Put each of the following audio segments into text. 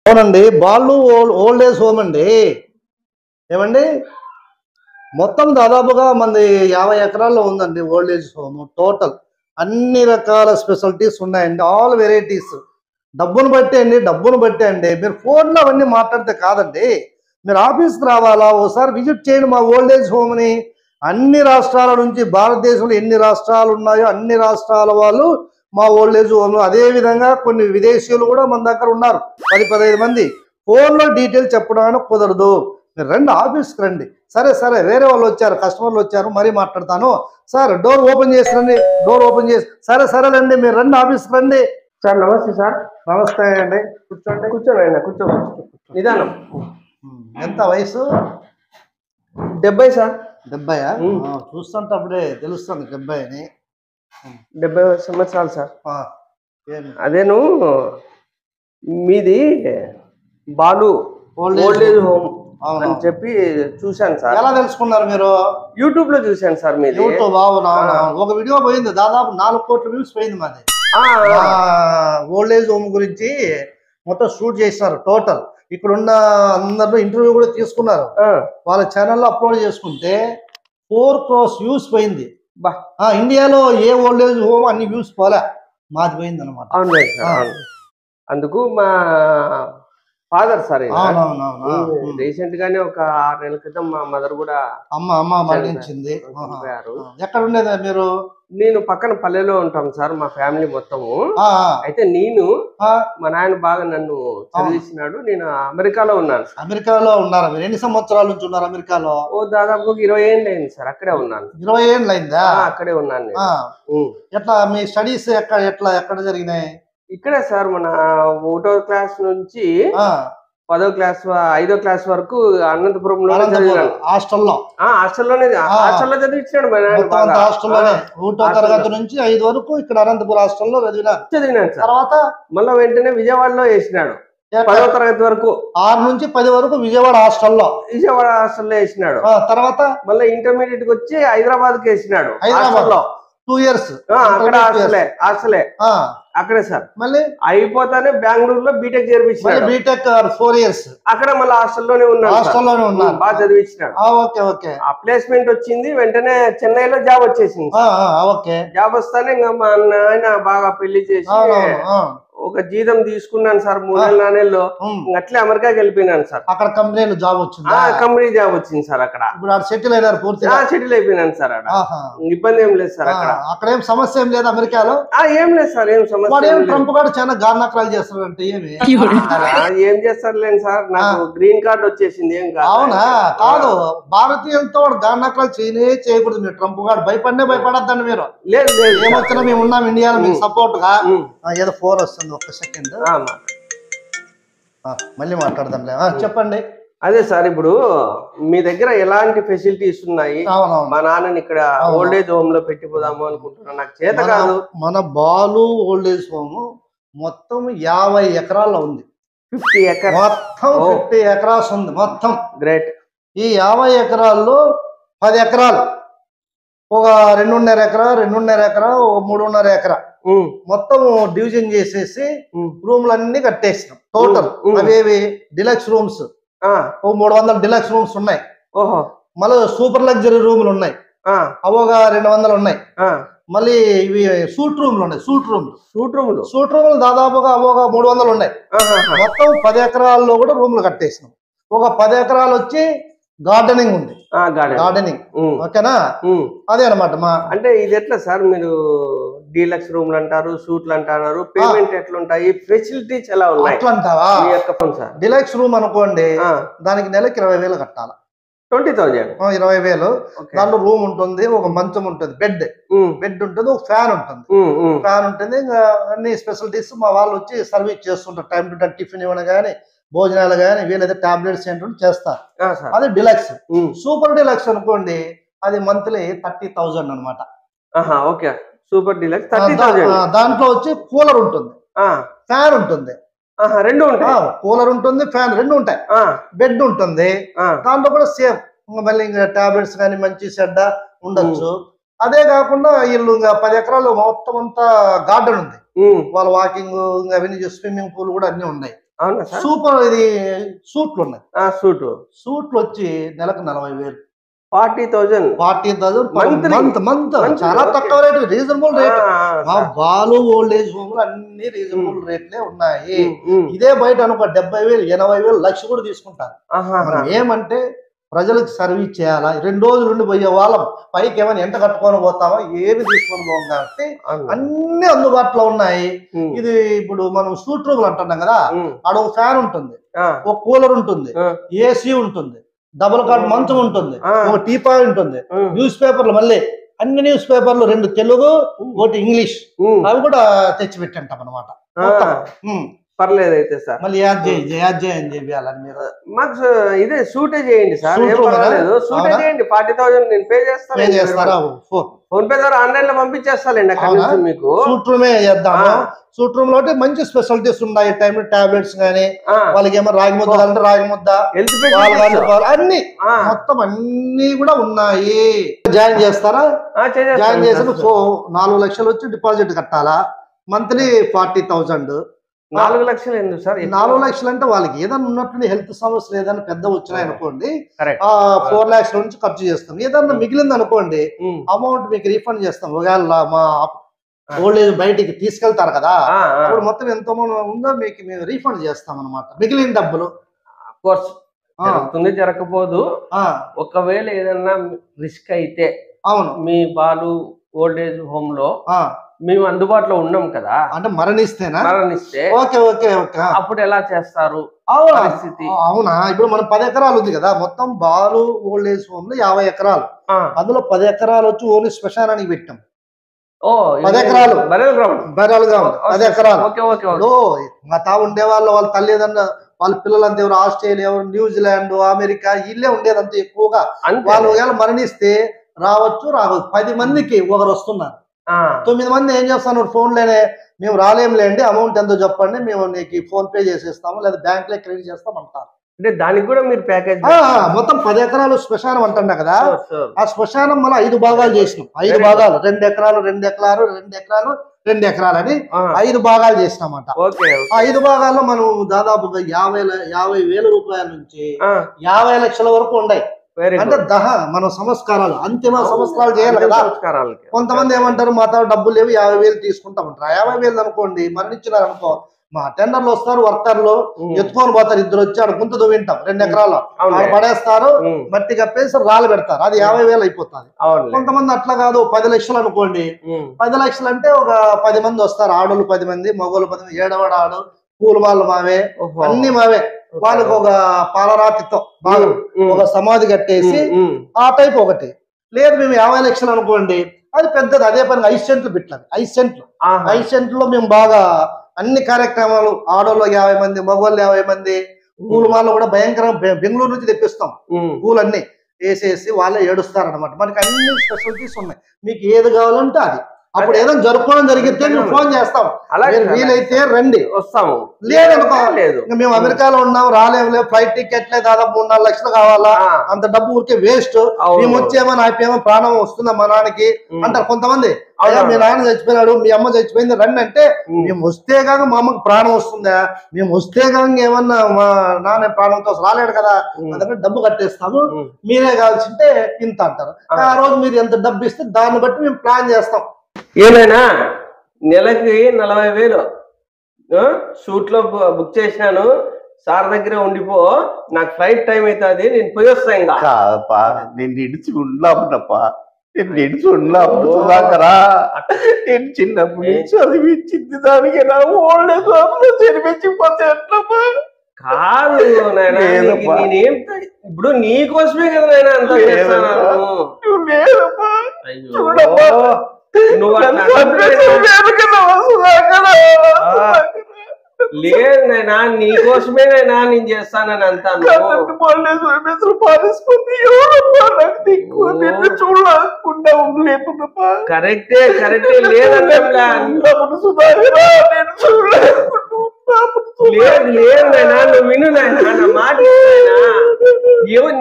అవునండి. Balu old age home అండి. ఏమండి? మొత్తం దాదాపుగా మనది 50 ఎకరాల్లో ఉందండి ఓల్డ్ ఏజ్ హోమ్ టోటల్. అన్ని రకాల స్పెషాలిటీస్ ఉన్నాయండి. All varieties. డబ్బును బట్టి అండి. మీరు ఫోన్‌లో అవన్నీ మాట్లాడితే కాదండి. మీరు ఆఫీస్‌కి రావాలా? ఓసారి విజిట్ చేయండి మా ఓల్డ్ ఏజ్ హోమ్‌ని. అన్ని రాష్ట్రాల నుంచి భారతదేశంలో ఎన్ని రాష్ట్రాలు ఉన్నాయో అన్ని రాష్ట్రాల వాళ్ళు మా ఓల్డ్ ఏజ్ హోమ్. అదే విధంగా కొన్ని విదేశీయులు కూడా మన దగ్గర ఉన్నారు. 10, 15 మంది. ఫోన్‌లో డీటెయిల్స్ చెప్పడానికి కుదరదు. మీరు రండి, ఆఫీస్‌కి రండి. సరే వేరే వాళ్ళు వచ్చారు, కస్టమర్లు వచ్చారు, మరీ మాట్లాడతాను. సార్ డోర్ ఓపెన్ చేసి రండి. డోర్ ఓపెన్ చేసి సరేలేండి, మీరు రండి, ఆఫీస్‌కి రండి. సార్ నమస్తే సార్. నమస్తే అండి. కూర్చోండి. కూర్చోండి ఆయన కూర్చోండి. నిదానం. ఎంత వయసు? 70 సార్. 70? చూస్తుంటే అప్పుడే తెలుస్తుంది 70 అని. 70 సంవత్సరాలు సార్. ఏంటి? అదేను మీది బాలు ఓల్డ్ ఏజ్ హోమ్ అని చెప్పి చూశాను సార్. ఎలా తెలుసుకున్నారు మీరు? యూట్యూబ్ లో చూశాను సార్. మీది యూట్యూబ్? ఒక వీడియో పోయింది, దాదాపు 4 కోట్ల వ్యూస్ పోయింది మాది. ఓల్డ్ ఏజ్ హోమ్ గురించి మొత్తం షూట్ చేసినారు టోటల్. ఇక్కడ ఉన్న అందరూ ఇంటర్వ్యూ కూడా తీసుకున్నారు. వాళ్ళ ఛానల్లో అప్లోడ్ చేసుకుంటే 4 crores వ్యూస్ పోయింది. ఇండియాలో ఏ ఓల్డ్ ఏజ్ హోమ్ అన్ని వ్యూస్ పోలే, మాది పోయింది అనమాట. అవును. అందుకు మా ఫాదర్ సార్ రీసెంట్ గానే ఒక 6 నెలల క్రితం మా మదర్ కూడా అమ్మ మరణించింది. ఎక్కడ ఉండేదా మీరు? నేను పక్కన పల్లెలో ఉంటాం సార్, మా ఫ్యామిలీ మొత్తము. అయితే నేను మా నాయన బాగా నన్ను చదివిస్తున్నాడు. నేను అమెరికాలో ఉన్నాను. అమెరికాలో ఉన్నారా మీరు? ఎన్ని సంవత్సరాల నుంచి ఉన్నారు అమెరికాలో? దాదాపు 20 ఏళ్ళు అయింది సార్. అక్కడే ఉన్నాను. 20 ఏళ్ళు అయిందా? అక్కడే ఉన్నాను. ఎట్లా మీ స్టడీస్ ఎక్కడ జరిగినాయి? ఇక్కడే సార్. మన 1వ క్లాస్ నుంచి 10వ క్లాస్ 5వ క్లాస్ వరకు అనంతపురంలో హాస్టల్లోనే చదివించాడు. 1వ తరగతి నుంచి 5 వరకు ఇక్కడ అనంతపురం హాస్టల్లో చదివినాను. తర్వాత మళ్ళీ వెంటనే విజయవాడలో వేసినాడు. 10వ తరగతి వరకు 6 నుంచి 10 వరకు విజయవాడ హాస్టల్లో వేసినాడు. తర్వాత మళ్ళీ ఇంటర్మీడియట్ కి వచ్చి హైదరాబాద్ కి వేసినాడు. హైదరాబాద్ 2 years అక్కడ హాస్టలే అక్కడే సార్. మళ్ళీ అయిపోతానే బెంగళూరులో బీటెక్ చేర్పించాడు. బీటెక్ 4 years అక్కడ మళ్ళీ హాస్టల్లోనే ఉన్నాడు. బాగా చదివించినాడు. ఆ ప్లేస్మెంట్ వచ్చింది. వెంటనే చెన్నైలో జాబ్ వచ్చేసింది. జాబ్ వస్తానే ఇంకా మా నాయన బాగా పెళ్లి చేసి ఒక జీతం తీసుకున్నాను సార్. 3 నెలల్లో అట్లే అమెరికాకి వెళ్ళిపోయినాను సార్. అక్కడ కంపెనీలో జాబ్ వచ్చింది. కంపెనీ జాబ్ వచ్చింది సార్. అక్కడ సెటిల్ అయినారు పూర్తిగా? సెటిల్ అయిపోయినాను సార్. ఇబ్బంది ఏం లేదు సార్. అక్కడ ఏం సమస్య ఏం లేదు అమెరికాలో? ఏం లేదు సార్. ఏం సమస్య. ట్రంప్ గారు చాలా గార్నక్రాలు చేస్తారంటే ఏం చేస్తారులేండి సార్. నాకు గ్రీన్ కార్డ్ వచ్చేసింది. ఏం కాదు. అవునా? కాదు, భారతీయులతో వాడు గార్నక్రాలు చేయకూడదు. మీరు ట్రంప్ గారు భయపడద్దండి. మీరు లేదు ఏమొచ్చినా మేము ఉన్నాం ఇండియాలో మీకు సపోర్ట్ గా. ఏదో 4 వస్తుంది, ఒక్క సెకండ్ మళ్ళీ మాట్లాడదాంలే. చెప్పండి. అదే సార్, ఇప్పుడు మీ దగ్గర ఎలాంటి ఫెసిలిటీస్ ఉన్నాయి? మా నాన్నని ఇక్కడ ఓల్డ్ ఏజ్ హోమ్ లో పెట్టిపోదాము అనుకుంటున్నా. నాకు చేత కాదు. మన బాలు ఓల్డ్ ఏజ్ హోమ్ మొత్తం 50 ఎకరాల్లో ఉంది. 50 ఎకరాలు మొత్తం 50 ఎకరాస్ ఉంది మొత్తం. గ్రేట్. ఈ 50 ఎకరాల్లో 10 ఎకరాలు, ఒక 2.5 ఎకరా, 2.5 ఎకరా, ఒక 3.5 ఎకరా మొత్తం డివిజన్ చేసేసి రూమ్లన్నీ కట్టేసినాం టోటల్. అవేవి డిలక్స్ రూమ్స్, 300 డిలక్స్ రూమ్స్ ఉన్నాయి. మళ్ళీ సూపర్ లగ్జరీ రూములు ఉన్నాయి, అవోగా 200 ఉన్నాయి. మళ్ళీ ఇవి సూట్ రూమ్లు ఉన్నాయి. సూట్ రూములు దాదాపుగా అవోగా 300 ఉన్నాయి. మొత్తం 10 ఎకరాల్లో కూడా రూములు కట్టేసినాం. ఒక 10 ఎకరాలు వచ్చి గార్డెనింగ్ ఉంది. గార్డెనింగ్ ఓకేనా? అదే అనమాట. అంటే ఇది ఎట్లా సార్? మీరు డీలక్స్ రూమ్లు అంటారు, సూట్లు అంటారు, పేమెంట్ ఎట్లుంటాయి, ఫెసిలిటీస్ ఎలా ఉన్నాయి? అట్లా అంటావా? డిలక్స్ రూమ్ అనుకోండి, దానికి నెలకి 20,000 కట్టాలి. 20,000? 20,000. దాంట్లో రూమ్ ఉంటుంది, ఒక మంచం ఉంటుంది, బెడ్ ఉంటుంది, ఒక ఫ్యాన్ ఉంటుంది. ఇంకా అన్ని ఫెసిలిటీస్ మా వాళ్ళు వచ్చి సర్వీస్ చేస్తుంటారు. టైం టు టైం టిఫిన్ ఇవ్వడం కానీ, భోజనాలు కానీ, వీలైతే టాబ్లెట్స్ ఏంటంటే చేస్తారు. అది డిలక్స్. సూపర్ డిలక్స్ అనుకోండి, అది మంత్లీ 30,000 అనమాట. Okay, super deluxe 30,000. దాంట్లో వచ్చి కూలర్ ఉంటుంది, ఫ్యాన్ ఉంటుంది, 2 ఉంటాయి. కూలర్ ఉంటుంది, ఫ్యాన్ 2 ఉంటాయి. బెడ్ ఉంటుంది, దాంట్లో కూడా సేమ్. మళ్ళీ ఇంకా టాబ్లెట్స్ కానీ మంచి చెడ్డ ఉండొచ్చు. అదే కాకుండా వీళ్ళు ఇంకా 10 ఎకరాలు మొత్తం అంతా గార్డెన్ ఉంది. వాళ్ళ వాకింగ్ అవన్నీ, స్విమ్మింగ్ పూల్ కూడా అన్ని ఉన్నాయి. అవునా సార్? సూపర్. ఇది సూట్లు ఉన్నాయి. సూట్లు వచ్చి నెలకు 40,000, 40,000 మంత్. చాలా తక్కువ rate, reasonable rate. Balu old age home అన్ని రీజనబుల్ రేట్లే ఉన్నాయి. ఇదే బయట అనుకో 70,000, 80,000, లక్ష కూడా తీసుకుంటారు. ఏమంటే ప్రజలకు సర్వీస్ చేయాలా, 2 రోజులు ఉండి పోయే వాళ్ళం, పైకి ఏమైనా ఎంట కట్టుకొని పోతామా, ఏమి తీసుకొని పోం కాబట్టి అన్ని అందుబాటులో ఉన్నాయి. ఇది ఇప్పుడు మనం సూట్ రూములు అంటున్నాం కదా, ఆడ ఒక ఫ్యాన్ ఉంటుంది, ఒక కూలర్ ఉంటుంది, ఏసీ ఉంటుంది, డబుల్ కాట్ మంచం ఉంటుంది, ఒక టీపాయ్ ఉంటుంది, న్యూస్ పేపర్లు, మళ్ళీ అన్ని న్యూస్ పేపర్లు 2 తెలుగు, 1 ఇంగ్లీష్, అవి కూడా తెచ్చి పెట్టంటాం అనమాట. పర్లేదు అయితే సార్. మళ్ళీ యాడ్ చేయండి చెప్పాలని మీరు మాకు ఇదే సూటే చేయండి సార్, ఏం పర్వాలేదు. సూటే చేయండి, 40,000 నేను పే చేస్తాను. ఫోన్ పే ద్వారా ఆన్లైన్ లో పంపించేస్తానండి అక్కడ నుంచి మీకు. సూట్ రూమే చేద్దాము. సూట్ రూమ్ లో మంచి స్పెషాలిటీస్ ఉన్నాయి. టైం టాబ్లెట్స్ గానీ, వాళ్ళకి ఏమో రాగి ముద్ద అంటే రాగి ముద్ద, అన్ని మొత్తం అన్ని కూడా ఉన్నాయి. జాయిన్ చేస్తారా? జాయిన్ చేసి 4 లక్షలు వచ్చి డిపాజిట్ కట్టాలా. మంత్లీ 40,000. 4 లక్షలు ఎందుకు సార్? 4 లక్షలు అంటే వాళ్ళకి ఏదైనా ఉన్నట్టు హెల్త్ సమస్యలు ఏదైనా పెద్ద వచ్చినాయి అనుకోండి, 4 లక్షల నుంచి ఖర్చు చేస్తాం. ఏదన్నా మిగిలింది అనుకోండి, అమౌంట్ మీకు రీఫండ్ చేస్తాం. ఒకవేళ మా ఓల్డ్ ఏజ్ బయటికి తీసుకెళ్తారు కదా, అప్పుడు మొత్తం ఎంతో ఉందో మీకు మేము రీఫండ్ చేస్తాం అనమాట, మిగిలిన డబ్బులు. జరుగుతుంది, జరగకపోదు. ఒకవేళ ఏదన్నా రిస్క్ అయితే, అవును, మీ బాలు ఓల్డ్ ఏజ్ హోమ్ లో మేము అందుబాటులో ఉన్నాం కదా, అంటే మరణిస్తే అప్పుడు ఎలా చేస్తారు? అవునా, ఇప్పుడు మనం 10 ఎకరాలు ఉంది కదా, మొత్తం బాలు ఓల్డ్ ఏజ్ హోమ్ లో 50 ఎకరాలు, అందులో 10 ఎకరాలు వచ్చి ఓన్లీ శ్మశానానికి పెట్టాం. 10 ఎకరాలు బరాలు గ్రౌండ్, 10 ఎకరాలు. మా తా ఉండే వాళ్ళ తల్లిదండ్రులు, వాళ్ళ పిల్లలంతా ఎవరు ఆస్ట్రేలియా, న్యూజిలాండ్, అమెరికా ఇల్లే ఉండేదంతా ఎక్కువగా. వాళ్ళు ఒకవేళ మరణిస్తే రావచ్చు, 10 మందికి ఒకరు వస్తున్నారు. 9 మంది ఏం చేస్తాను, ఫోన్లోనే మేము రాలేంలేండి, అమౌంట్ ఎంతో చెప్పండి, మేము నీకు ఫోన్ పే చేసేస్తాము, లేదా బ్యాంక్ లో క్రెడిట్ చేస్తాం అంటారు. అంటే దానికి కూడా మీరు ప్యాకేజ్ మొత్తం 10 ఎకరాలు శ్మశానం అంటున్నా కదా, ఆ శ్మశానం మళ్ళీ 5 భాగాలు చేసినాం. 5 భాగాలు, 2 ఎకరాలు 2 ఎకరాలు 2 ఎకరాలు 2 ఎకరాలు అని 5 భాగాలు చేసినామంట. 5 భాగాల్లో మనం దాదాపుగా 50,000 రూపాయల నుంచి 50 లక్షల వరకు ఉన్నాయి. అంటే మనం సంస్కారాలు, అంతిమ సంస్కారాలు చేయాలి కదా. కొంతమంది ఏమంటారు, మా తాను డబ్బులు లేవు 50,000 తీసుకుంటామంటారు. 50,000 అనుకోండి, మరణించినారు అనుకో, మా టెండర్లు వస్తారు, వర్కర్లు ఎత్తుకొని పోతారు, 2 వచ్చి ఆడ గుంత దువ్వింటాం 2 ఎకరాలు, పడేస్తారు, మట్టి కప్పేసి రాళ్ళు పెడతారు, అది 50,000 అయిపోతుంది. కొంతమంది అట్లా కాదు, 10 లక్షలు అనుకోండి. 10 లక్షలు అంటే ఒక 10 మంది వస్తారు, ఆడోళ్ళు 10 మంది, మగోళ్ళు 10 మంది, ఏడవాడు ఆడు, పూలు వాళ్ళు మావే, అన్ని మావే. వాళ్ళకి ఒక పాలరాతితో బాగా ఒక సమాధి కట్టేసి ఆ టైప్ ఒకటి. లేదు మేము 50 లక్షలు అనుకోండి, అది పెద్దది, అదే పని 5 సెంట్లు పెట్టాలి. 5 సెంట్లో మేము బాగా అన్ని కార్యక్రమాలు, ఆడోళ్ళు 50 మంది, మగవాళ్ళు 50 మంది, పూల మాల్లో కూడా భయంకరంగా బెంగళూరు నుంచి తెప్పిస్తాం. పూలన్నీ వేసేసి వాళ్ళే ఏడుస్తారనమాట. మనకి అన్ని స్పెషాలిటీస్ ఉన్నాయి, మీకు ఏది కావాలంటే అది. అప్పుడు ఏదైనా జరుపుకోవడం జరిగితే మేము ఫోన్ చేస్తాం, వీలైతే రండి, వస్తాము. లేదు మేము అమెరికాలో ఉన్నాం, రాలేము, ఫ్లైట్ టికెట్లే దాదాపు 3-4 లక్షలు కావాలా, అంత డబ్బు ఊరికే వేస్ట్, మేము వచ్చేమో నాకేమో ప్రాణం వస్తుందా మా నాన్నకి అంటారు కొంతమంది. అయ్యా మీ నాన్న చచ్చిపోయినాడు, మీ అమ్మ చచ్చిపోయింది, రండి అంటే, మేము వస్తే కాక మా అమ్మకి ప్రాణం వస్తుందా, మేము వస్తే కాక ఏమన్నా మా నాన్న ప్రాణంతో రాలేడు కదా, అందుకని డబ్బు కట్టేస్తాము, మీరే కావాల్సింటే ఇంత అంటారు. ఆ రోజు మీరు ఎంత డబ్బు ఇస్తే దాన్ని బట్టి మేము ప్లాన్ చేస్తాం. ఏమైనా నెలకి 40,000 షూట్ లో బుక్ చేసినాను, సార్ దగ్గర ఉండిపో, నాకు ఫ్లైట్ టైం అవుతుంది, నేను పోయి వస్తా. ఇంకా కాదప్పా, నేను నిడిచి ఉండలేపా, నేను సుధాకరా, నేను చిన్నప్పుడు నుంచి చదివించింది దానికి నా ఓల్డ్ ఏజ్ లో చదివించిపోతే ఎట్లప్పా? కాదు నేనేం ఇప్పుడు నీకోసమే కదా నాయన అంత చేస్తాను. చూడప్పా, లేదు నైనా, నీకోసమేనైనా నేను చేస్తానని అంటాను. కరెక్టే లేదంటే లేదు నైనా, నువ్వు విను నాయనా, నా మాట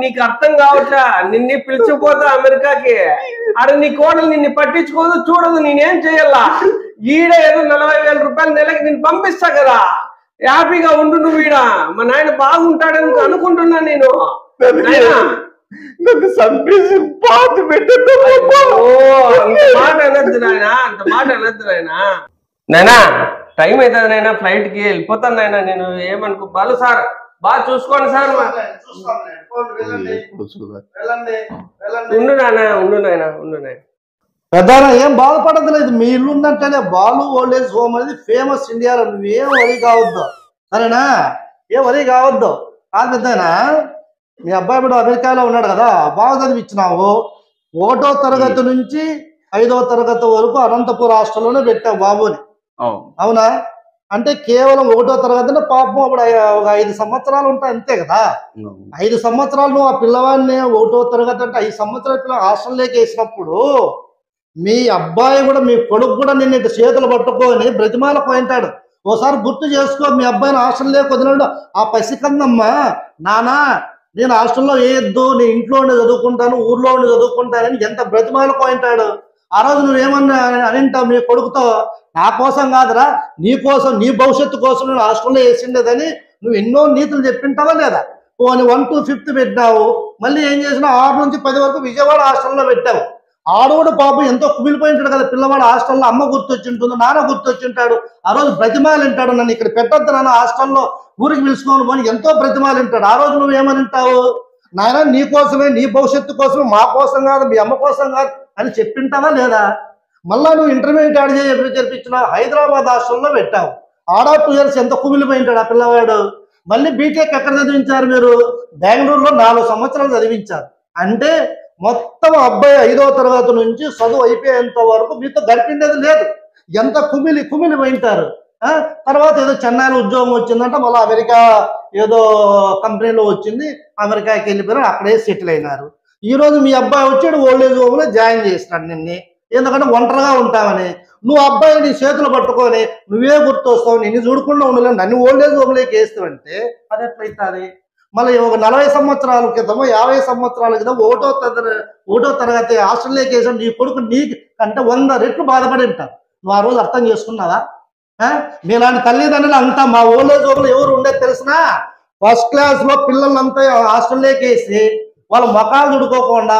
నీకు అర్థం కావట్లా. నిన్ను పిలిచిపోతా అమెరికాకి, అక్కడ నీ కోడలు నిన్ను పట్టించుకోదు, చూడదు, నేనేం చెయ్యాలా? ఈడ ఏదో 40,000 రూపాయలు నెలకి నేను పంపిస్తా కదా, హ్యాపీగా ఉండు నువ్వు ఈడ. మా నాయన బాగుంటాడని అనుకుంటున్నా నేను. నాకు సంపేసి పాత పెట్టండి. అంత మాట అనొద్దు నాయన, అంత మాట అనొద్దు నాయన. నాయనా టైం అవుతుంది నాయన, ఫ్లైట్ కి వెళ్ళిపోతాను నాయన. నేను ఏమనుకో బాలు సార్, బాగా చూసుకోండి సార్. ఉండు నాయన, ఉండు నాయన, ఉండు నాయన. పెద్దనా ఏం బాధపడదు లేదు. మీ ఇల్లు ఉన్నట్టేనే బాలు ఓల్డ్ ఏజ్ హోమ్ అనేది ఫేమస్ ఇండియాలో. నువ్వేం వరి కావద్దు, సరేనా? ఏం వరి కావద్దు. కాదు పెద్దనా, మీ అబ్బాయి కూడా అమెరికాలో ఉన్నాడు కదా, బాగా చదివించినావు. 1వ తరగతి నుంచి 5వ తరగతి వరకు అనంతపూర్ హాస్టల్లోనే పెట్టావు బాబుని, అవునా? అంటే కేవలం 1వ తరగతి పాపం అప్పుడు ఒక 5 సంవత్సరాలు ఉంటాయి అంతే కదా. 5 సంవత్సరాలు నువ్వు ఆ పిల్లవాడిని 1వ తరగతి అంటే 5 సంవత్సరాల పిల్ల హాస్టల్లోకి వేసినప్పుడు మీ అబ్బాయి కూడా, మీ కొడుకు కూడా నిన్న చేతులు పట్టుకొని బ్రతిమాల పోయింటాడు. ఓసారి గుర్తు చేసుకో. మీ అబ్బాయిని హాస్టల్లో వదిలాడు. ఆ పసికందమ్మ, నానా నేను హాస్టల్లో వేయొద్దు, నేను ఇంట్లో ఉండి చదువుకుంటాను, ఊర్లో ఉండి చదువుకుంటానని ఎంత బ్రతిమాల పోయింటాడు. ఆ రోజు నువ్వేమన్నా అనింటావు మీ కొడుకుతో, నా కోసం కాదురా, నీ కోసం, నీ భవిష్యత్తు కోసం నేను హాస్టల్లో వేసిండేదని నువ్వు ఎన్నో నీతులు చెప్పింటావా లేదా? పోనీ 1 to 5th పెట్టావు. మళ్ళీ ఏం చేసినా 6 నుంచి 10 వరకు విజయవాడ హాస్టల్లో పెట్టావు. ఆడవాడు పాపం ఎంతో కుమిలిపోయింటాడు కదా పిల్లవాడు హాస్టల్లో. అమ్మ గుర్తొచ్చింటుంది, నాన్న గుర్తొచ్చింటాడు. ఆ రోజు బ్రతిమాలింటాడు, నన్ను ఇక్కడ పెట్టొద్దు నాన్న, హాస్టల్లో ఊరికి పిలుచుకోను పోని ఎంతో బ్రతిమాలింటాడు. ఆ రోజు నువ్వేమనింటావు? నాయన నీ కోసమే, నీ భవిష్యత్తు కోసమే, మా కోసం కాదు, మీ అమ్మ కోసం కాదు అని చెప్పింటావా లేదా? మళ్ళా నువ్వు ఇంటర్మీడియట్ ఆడ జరిపించినావు, హైదరాబాద్ హాస్టల్లో పెట్టావు. ఆడ 2 years ఎంత కుమిలిపోయింటాడు ఆ పిల్లవాడు. మళ్ళీ బీటెక్ ఎక్కడ చదివించారు మీరు? బెంగళూరులో 4 సంవత్సరాలు చదివించారు. అంటే మొత్తం అబ్బాయి 5వ తరగతి నుంచి చదువు అయిపోయేంత వరకు మీతో గడిపిండేది లేదు. ఎంత కుమిలిపోయింటారు. తర్వాత ఏదో చెన్నైలో ఉద్యోగం వచ్చిందంటే మళ్ళీ అమెరికా ఏదో కంపెనీలో వచ్చింది, అమెరికాకి వెళ్ళిపోయారు, అక్కడే సెటిల్ అయినారు. ఈ రోజు మీ అబ్బాయి వచ్చాడు ఓల్డ్ ఏజ్ హోమ్లో జాయిన్ చేసినాడు నిన్ను, ఎందుకంటే ఒంటరిగా ఉంటావని. నువ్వు అబ్బాయి నీ చేతులు పట్టుకొని నువ్వే గుర్తొస్తావు, నిన్ను చూడకుండా ఉండలేవు, నన్ను ఓల్డ్ ఏజ్ హోమ్లోకి వేస్తావంటే అది ఎట్లయితుంది? మళ్ళీ ఒక 40 సంవత్సరాల క్రితము, 50 సంవత్సరాల క్రితం 1వ తరగతి హాస్టల్లోకి వేసాడు నీ కొడుకు, నీకు కంటే 100 రెట్లు బాధపడి ఉంటారు. నువ్వు ఆ రోజు అర్థం చేసుకున్నావా? మీలాంటి తల్లిదండ్రులు అంతా మా ఓల్డ్ ఏజ్ హోమ్లో ఎవరు ఉండేది తెలిసినా, ఫస్ట్ క్లాస్లో పిల్లలంతా హాస్టల్లోకి వేసి వాళ్ళ మొఖాలు చుడుకోకుండా,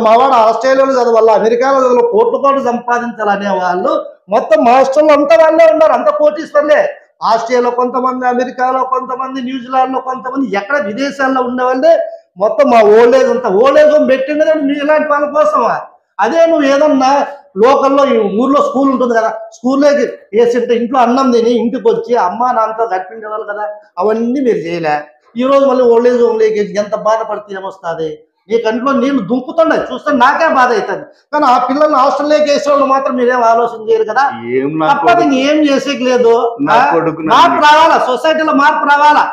మావాడు ఆస్ట్రేలియాలో చదవాలి, అమెరికాలో చదవాలి, కోట్లు సంపాదించాలనే వాళ్ళు మొత్తం మా హాస్టల్లో అంతా వాళ్ళే ఉన్నారు. అంత కోటీశ్వర్లే. ఆస్ట్రేలియాలో కొంతమంది, అమెరికాలో కొంతమంది, న్యూజిలాండ్లో కొంతమంది, ఎక్కడ విదేశాల్లో ఉండేవాళ్ళే. మొత్తం మా ఓల్డ్ ఏజ్ అంతా ఓల్డ్ ఏజ్ హోమ్ పెట్టిండే మీ ఇలాంటి వాళ్ళ కోసమా? అదే నువ్వు ఏదన్నా లోకల్లో ఈ ఊర్లో స్కూల్ ఉంటుంది కదా, స్కూల్లోకి వేసింటే ఇంట్లో అన్నం తిని ఇంటికి వచ్చి అమ్మ నాన్నతో గడిపించేవాళ్ళు కదా, అవన్నీ మీరు చేయలే. ఈ రోజు మళ్ళీ ఓల్డ్ ఏజ్ హోమ్లోకి ఎంత బాధపడితే ఏమొస్తుంది? నీ కంట్లో నీళ్లు దుంకుతున్నాయి చూస్తే నాకే బాధ అవుతుంది. కానీ ఆ పిల్లల్ని హాస్టల్లోకి వేసేవాళ్ళు మాత్రం మీరేం ఆలోచన చేయరు కదా. తప్పది ఏం చేసేకి లేదు. మార్పు రావాలా, సొసైటీలో మార్పు రావాలా.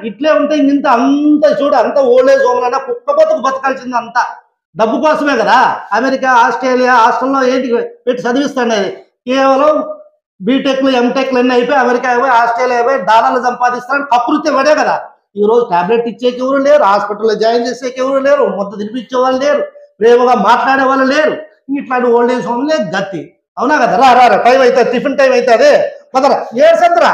ఇట్లే ఉంటే ఇంత అంత చూడు, అంత ఓల్డ్ ఏజ్ హోమ్లైనా కుక్క బతుకు బతకాల్సింది అంతా డబ్బు కోసమే కదా. అమెరికా, ఆస్ట్రేలియా హాస్టల్లో ఏంటి పెట్టి చదివిస్తాండి? కేవలం బీటెక్లు, ఎంటెక్లు అన్నీ అయిపోయి అమెరికా అయిపోయి ఆస్ట్రేలియా అయిపోయి డాలర్లు సంపాదిస్తారని కకృతి పడే కదా. ఈ రోజు టాబ్లెట్ ఇచ్చేకి ఎవరు లేరు, హాస్పిటల్లో జాయిన్ చేసేకి ఎవరు లేరు, ముద్ద తినిపించే వాళ్ళు లేరు, ప్రేమగా మాట్లాడే వాళ్ళు లేరు. ఇట్లాంటి ఓల్డ్ ఏజ్ హోమ్లే గతి. అవునా కదా? రా టైం అవుతుంది, టిఫిన్ టైం అవుతుంది, పదరా. ఏడ్సద్దురా.